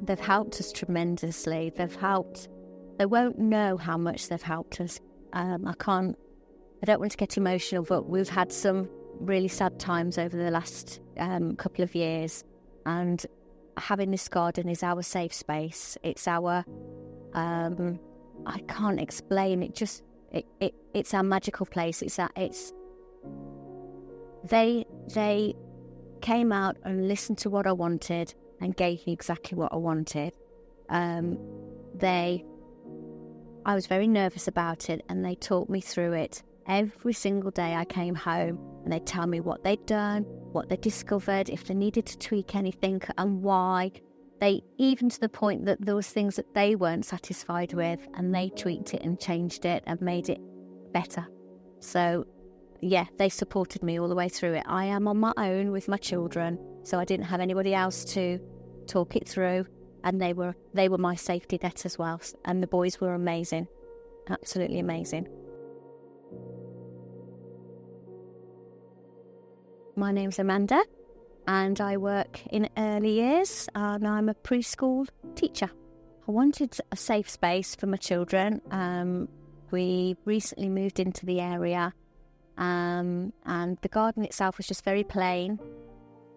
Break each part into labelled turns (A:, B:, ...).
A: they've helped us tremendously. They won't know how much they've helped us. I don't want to get emotional, but we've had some really sad times over the last couple of years, and having this garden is our safe space. It's our I can't explain it. Just it's our magical place. They came out and listened to what I wanted and gave me exactly what I wanted. I was very nervous about it, and they talked me through it. Every single day I came home and they'd tell me what they'd done, what they discovered, if they needed to tweak anything and why. They, even to the point that there was things that they weren't satisfied with, and they tweaked it and changed it and made it better. So yeah, they supported me all the way through it. I am on my own with my children, so I didn't have anybody else to talk it through, and they were my safety net as well. And the boys were amazing, absolutely amazing. My name's Amanda, and I work in early years, and I'm a preschool teacher. I wanted a safe space for my children. We recently moved into the area, and the garden itself was just very plain.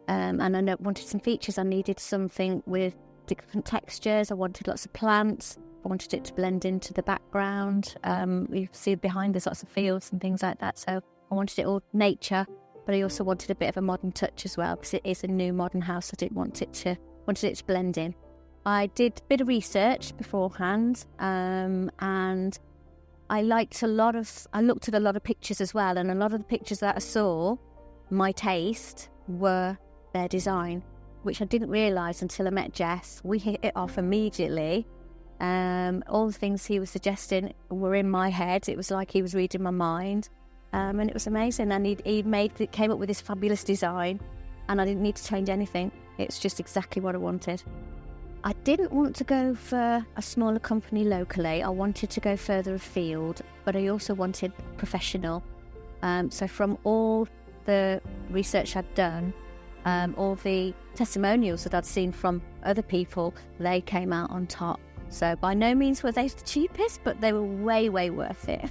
A: And I wanted some features. I needed something with different textures. I wanted lots of plants. I wanted it to blend into the background. You see behind there's lots of fields and things like that. So I wanted it all nature, but I also wanted a bit of a modern touch as well, because it is a new modern house. I didn't wanted it to blend in. I did a bit of research beforehand, and I looked at a lot of pictures as well, and a lot of the pictures that I saw, my taste, were their design, which I didn't realise until I met Jess. We hit it off immediately. All the things he was suggesting were in my head. It was like he was reading my mind. And it was amazing. And he came up with this fabulous design, and I didn't need to change anything. It's just exactly what I wanted. I didn't want to go for a smaller company locally. I wanted to go further afield, but I also wanted professional. So from all the research I'd done, all the testimonials that I'd seen from other people, they came out on top. So by no means were they the cheapest, but they were way, way worth it.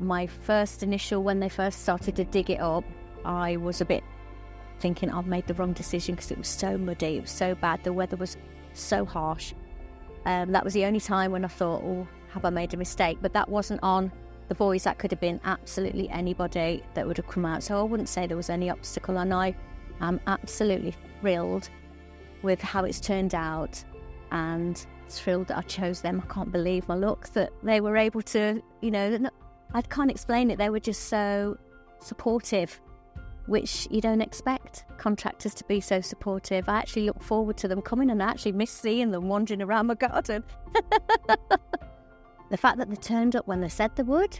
A: My first initial, when they first started to dig it up, I was a bit thinking I've made the wrong decision, because it was so muddy, it was so bad, the weather was so harsh. That was the only time when I thought, oh, have I made a mistake? But that wasn't on the boys. That could have been absolutely anybody that would have come out. So I wouldn't say there was any obstacle, and I am absolutely thrilled with how it's turned out, and thrilled that I chose them. I can't believe my luck that they were able to, I can't explain it. They were just so supportive, which you don't expect contractors to be so supportive. I actually look forward to them coming, and I actually miss seeing them wandering around my garden. The fact that they turned up when they said they would,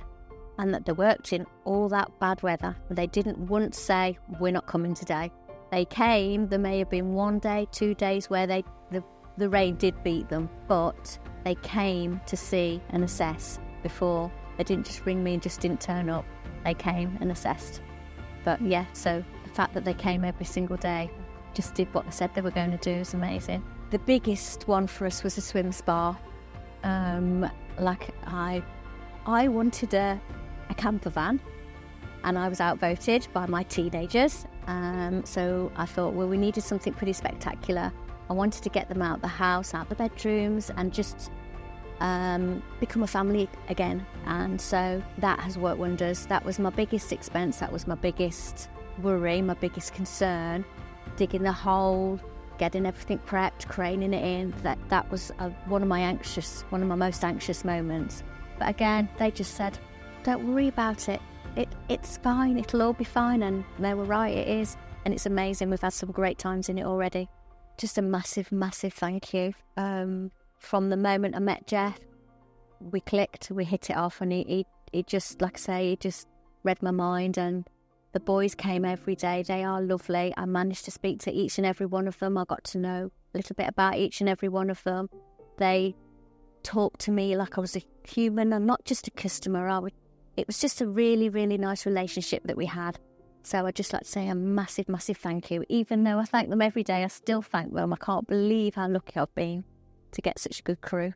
A: and that they worked in all that bad weather. They didn't once say, we're not coming today. They came. There may have been 1 day, 2 days where the rain did beat them, but they came to see and assess before. They didn't just ring me and just didn't turn up. They came and assessed. But yeah, so the fact that they came every single day, just did what they said they were going to do, is amazing. The biggest one for us was a swim spa. I wanted a camper van, and I was outvoted by my teenagers. So I thought, well, we needed something pretty spectacular. I wanted to get them out the house, out the bedrooms, and just become a family again. And so that has worked wonders. That was my biggest expense. That was my biggest worry, my biggest concern. Digging the hole, getting everything prepped, craning it in. That was one of my most anxious moments. But again, they just said, don't worry about it. It's fine. It'll all be fine. And they were right. It is. And it's amazing. We've had some great times in it already. Just a massive, massive thank you. From the moment I met Jeff, we clicked, we hit it off, and he just, like I say, he just read my mind. And the boys came every day. They are lovely. I managed to speak to each and every one of them. I got to know a little bit about each and every one of them. They talked to me like I was a human and not just a customer. It was just a really, really nice relationship that we had. So I'd just like to say a massive, massive thank you. Even though I thank them every day, I still thank them. I can't believe how lucky I've been to get such a good crew.